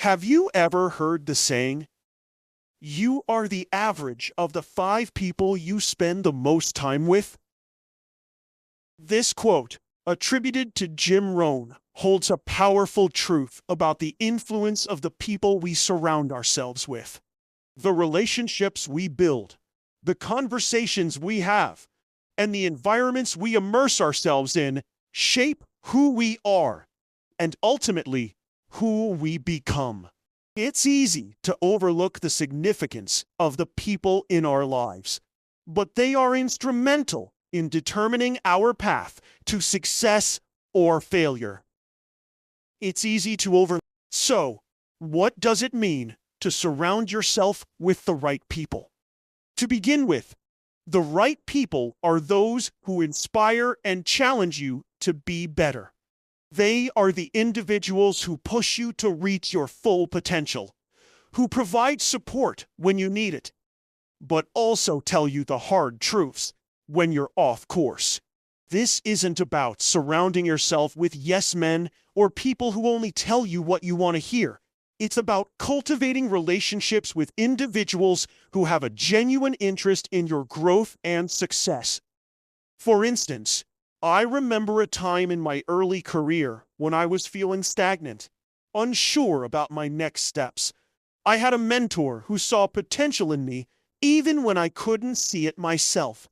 Have you ever heard the saying, you are the average of the 5 people you spend the most time with? This quote, attributed to Jim Rohn, holds a powerful truth about the influence of the people we surround ourselves with. The relationships we build, the conversations we have, and the environments we immerse ourselves in shape who we are and ultimately who we become. It's easy to overlook the significance of the people in our lives, but they are instrumental in determining our path to success or failure. It's easy to overlook. So, what does it mean to surround yourself with the right people? To begin with, the right people are those who inspire and challenge you to be better. They are the individuals who push you to reach your full potential, who provide support when you need it, but also tell you the hard truths when you're off course. This isn't about surrounding yourself with yes men or people who only tell you what you want to hear. It's about cultivating relationships with individuals who have a genuine interest in your growth and success. For instance, I remember a time in my early career when I was feeling stagnant, unsure about my next steps. I had a mentor who saw potential in me even when I couldn't see it myself.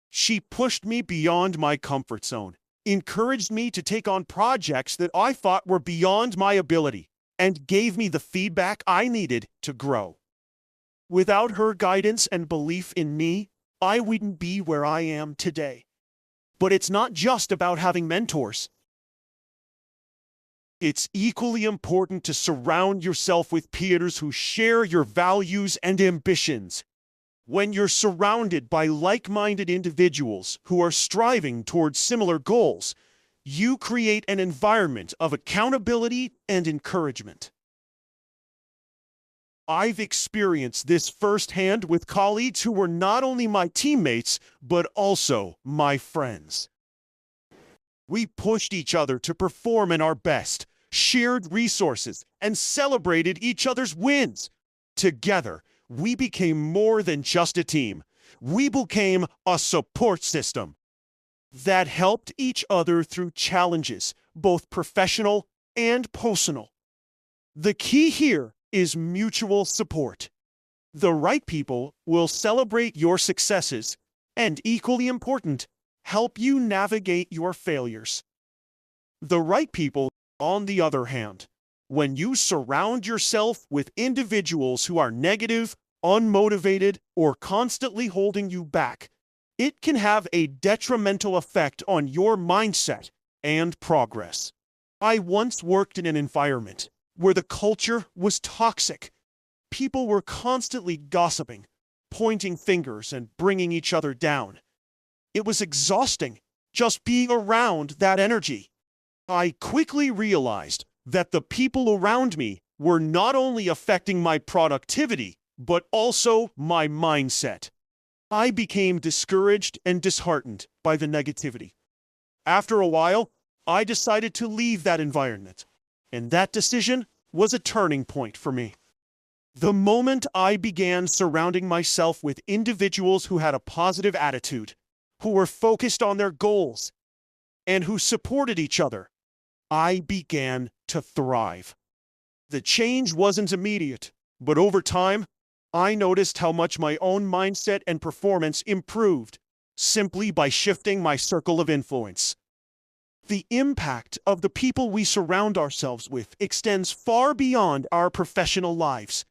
She pushed me beyond my comfort zone, encouraged me to take on projects that I thought were beyond my ability, and gave me the feedback I needed to grow. Without her guidance and belief in me, I wouldn't be where I am today. But it's not just about having mentors. It's equally important to surround yourself with peers who share your values and ambitions. When you're surrounded by like-minded individuals who are striving towards similar goals, you create an environment of accountability and encouragement. I've experienced this firsthand with colleagues who were not only my teammates, but also my friends. We pushed each other to perform at our best, shared resources, and celebrated each other's wins. Together, we became more than just a team. We became a support system that helped each other through challenges, both professional and personal. The key here is mutual support. The right people will celebrate your successes and, equally important, help you navigate your failures. The right people, on the other hand, when you surround yourself with individuals who are negative, unmotivated, or constantly holding you back, it can have a detrimental effect on your mindset and progress. I once worked in an environment where the culture was toxic. People were constantly gossiping, pointing fingers, and bringing each other down. It was exhausting just being around that energy. I quickly realized that the people around me were not only affecting my productivity, but also my mindset. I became discouraged and disheartened by the negativity. After a while, I decided to leave that environment, and that decision was a turning point for me. The moment I began surrounding myself with individuals who had a positive attitude, who were focused on their goals, and who supported each other, I began to thrive. The change wasn't immediate, but over time, I noticed how much my own mindset and performance improved simply by shifting my circle of influence. The impact of the people we surround ourselves with extends far beyond our professional lives.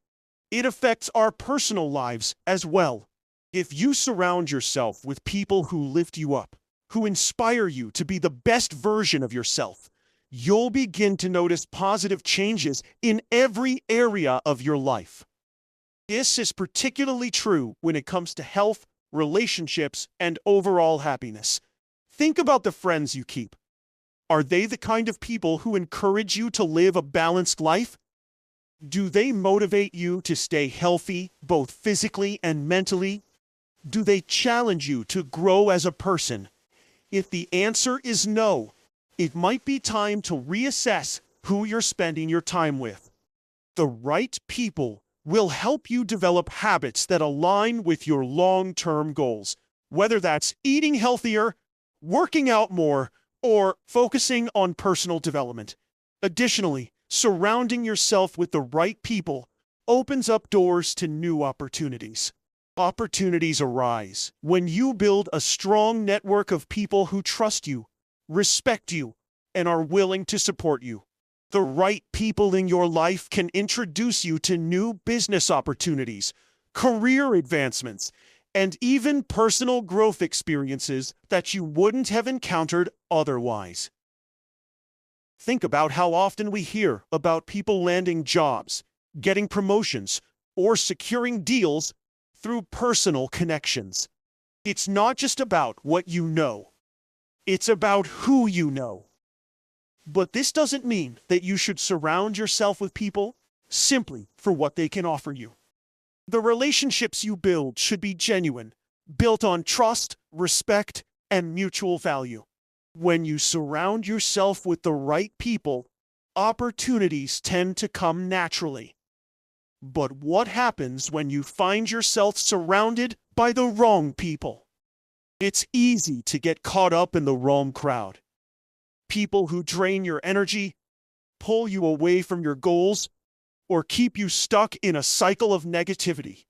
It affects our personal lives as well. If you surround yourself with people who lift you up, who inspire you to be the best version of yourself, you'll begin to notice positive changes in every area of your life. This is particularly true when it comes to health, relationships, and overall happiness. Think about the friends you keep. Are they the kind of people who encourage you to live a balanced life? Do they motivate you to stay healthy, both physically and mentally? Do they challenge you to grow as a person? If the answer is no, it might be time to reassess who you're spending your time with. The right people will help you develop habits that align with your long-term goals, whether that's eating healthier, working out more, or focusing on personal development. Additionally, surrounding yourself with the right people opens up doors to new opportunities. Opportunities arise when you build a strong network of people who trust you, respect you, and are willing to support you. The right people in your life can introduce you to new business opportunities, career advancements, and even personal growth experiences that you wouldn't have encountered otherwise. Think about how often we hear about people landing jobs, getting promotions, or securing deals through personal connections. It's not just about what you know. It's about who you know. But this doesn't mean that you should surround yourself with people simply for what they can offer you. The relationships you build should be genuine, built on trust, respect, and mutual value. When you surround yourself with the right people, opportunities tend to come naturally. But what happens when you find yourself surrounded by the wrong people? It's easy to get caught up in the wrong crowd. People who drain your energy, pull you away from your goals, or keep you stuck in a cycle of negativity.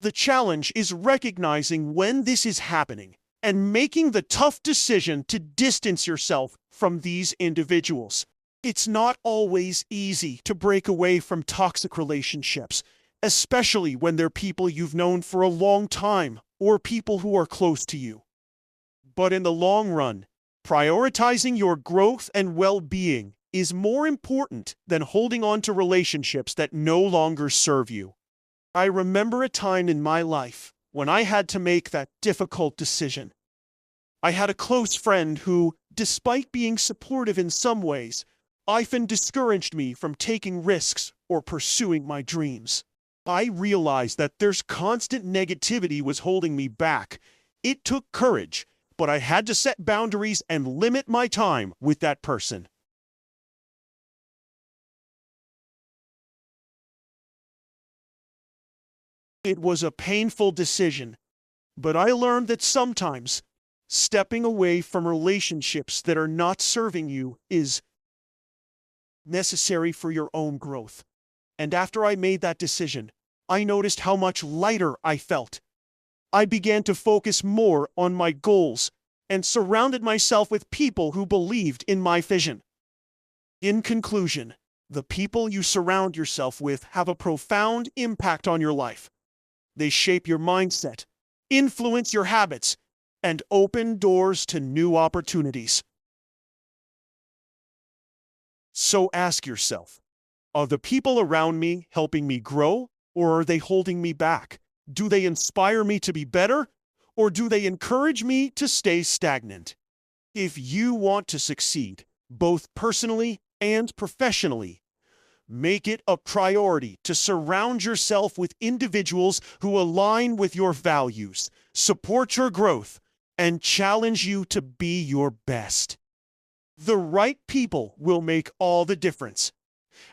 The challenge is recognizing when this is happening and making the tough decision to distance yourself from these individuals. It's not always easy to break away from toxic relationships, especially when they're people you've known for a long time or people who are close to you. But in the long run, prioritizing your growth and well-being is more important than holding on to relationships that no longer serve you. I remember a time in my life when I had to make that difficult decision. I had a close friend who, despite being supportive in some ways, often discouraged me from taking risks or pursuing my dreams. I realized that there's constant negativity was holding me back. It took courage, but I had to set boundaries and limit my time with that person. It was a painful decision, but I learned that sometimes stepping away from relationships that are not serving you is necessary for your own growth. And after I made that decision, I noticed how much lighter I felt. I began to focus more on my goals and surrounded myself with people who believed in my vision. In conclusion, the people you surround yourself with have a profound impact on your life. They shape your mindset, influence your habits, and open doors to new opportunities. So ask yourself, are the people around me helping me grow, or are they holding me back? Do they inspire me to be better, or do they encourage me to stay stagnant? If you want to succeed, both personally and professionally, make it a priority to surround yourself with individuals who align with your values, support your growth, and challenge you to be your best. The right people will make all the difference.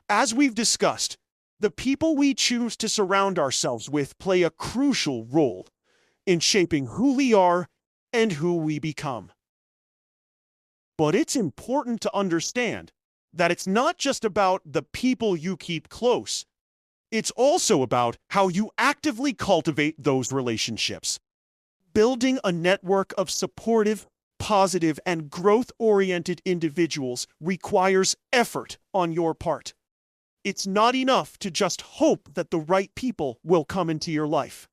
As we've discussed, the people we choose to surround ourselves with play a crucial role in shaping who we are and who we become. But it's important to understand that it's not just about the people you keep close. It's also about how you actively cultivate those relationships. Building a network of supportive, positive, and growth-oriented individuals requires effort on your part. It's not enough to just hope that the right people will come into your life.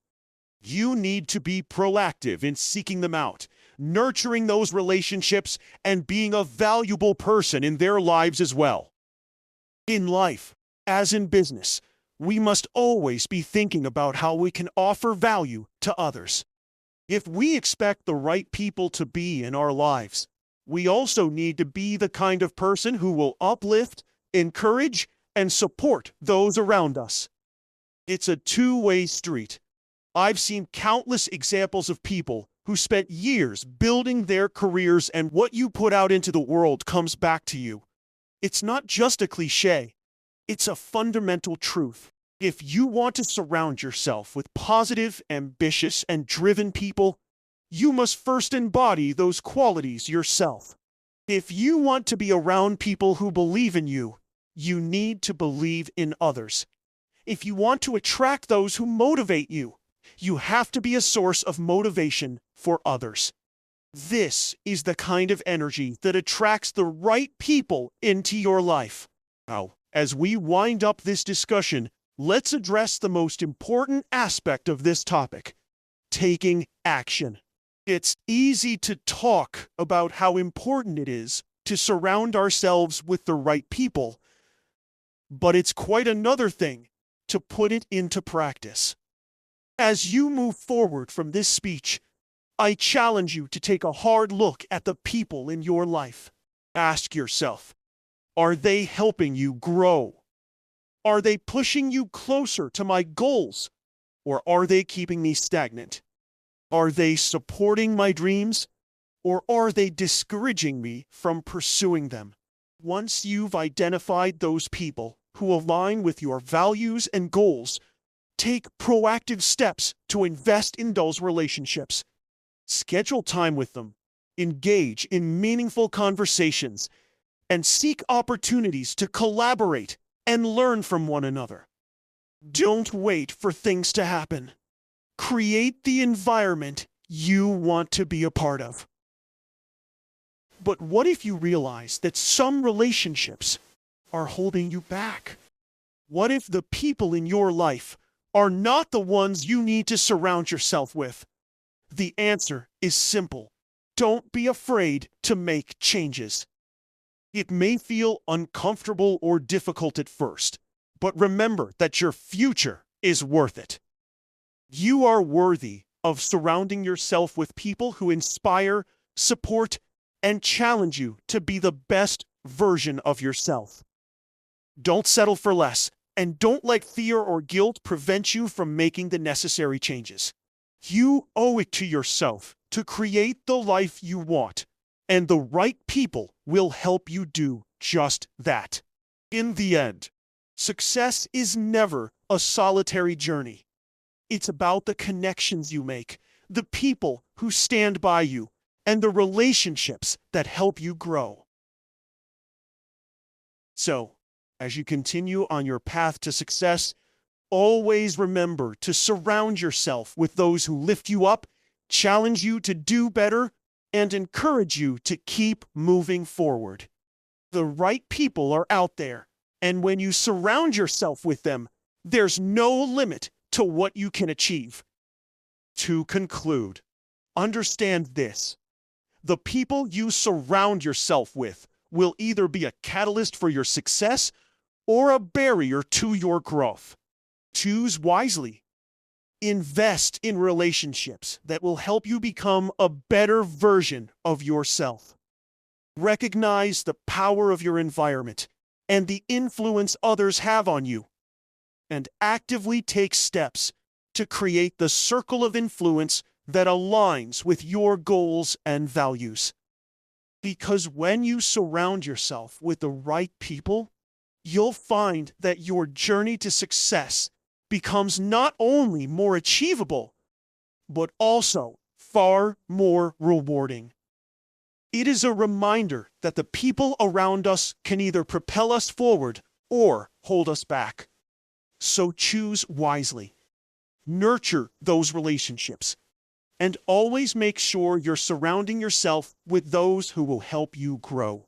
You need to be proactive in seeking them out, nurturing those relationships, and being a valuable person in their lives as well. In life, as in business, we must always be thinking about how we can offer value to others. If we expect the right people to be in our lives, we also need to be the kind of person who will uplift, encourage, and support those around us. It's a two-way street. I've seen countless examples of people who spent years building their careers, and what you put out into the world comes back to you. It's not just a cliche. It's a fundamental truth. If you want to surround yourself with positive, ambitious, and driven people, you must first embody those qualities yourself. If you want to be around people who believe in you, you need to believe in others. If you want to attract those who motivate you, you have to be a source of motivation for others. This is the kind of energy that attracts the right people into your life. Now, as we wind up this discussion, let's address the most important aspect of this topic: taking action. It's easy to talk about how important it is to surround ourselves with the right people, but it's quite another thing to put it into practice. As you move forward from this speech, I challenge you to take a hard look at the people in your life. Ask yourself, are they helping you grow? Are they pushing you closer to my goals? Or are they keeping me stagnant? Are they supporting my dreams? Or are they discouraging me from pursuing them? Once you've identified those people who align with your values and goals, take proactive steps to invest in those relationships. Schedule time with them, engage in meaningful conversations, and seek opportunities to collaborate and learn from one another. Don't wait for things to happen. Create the environment you want to be a part of. But what if you realize that some relationships are holding you back? What if the people in your life are not the ones you need to surround yourself with? The answer is simple. Don't be afraid to make changes. It may feel uncomfortable or difficult at first, but remember that your future is worth it. You are worthy of surrounding yourself with people who inspire, support, and challenge you to be the best version of yourself. Don't settle for less, and don't let fear or guilt prevent you from making the necessary changes. You owe it to yourself to create the life you want, and the right people will help you do just that. In the end, success is never a solitary journey. It's about the connections you make, the people who stand by you, and the relationships that help you grow. So, as you continue on your path to success, always remember to surround yourself with those who lift you up, challenge you to do better, and encourage you to keep moving forward. The right people are out there, and when you surround yourself with them, there's no limit to what you can achieve. To conclude, understand this: the people you surround yourself with will either be a catalyst for your success or a barrier to your growth. Choose wisely. Invest in relationships that will help you become a better version of yourself. Recognize the power of your environment and the influence others have on you, and actively take steps to create the circle of influence that aligns with your goals and values. Because when you surround yourself with the right people, you'll find that your journey to success becomes not only more achievable, but also far more rewarding. It is a reminder that the people around us can either propel us forward or hold us back. So choose wisely. Nurture those relationships, and always make sure you're surrounding yourself with those who will help you grow.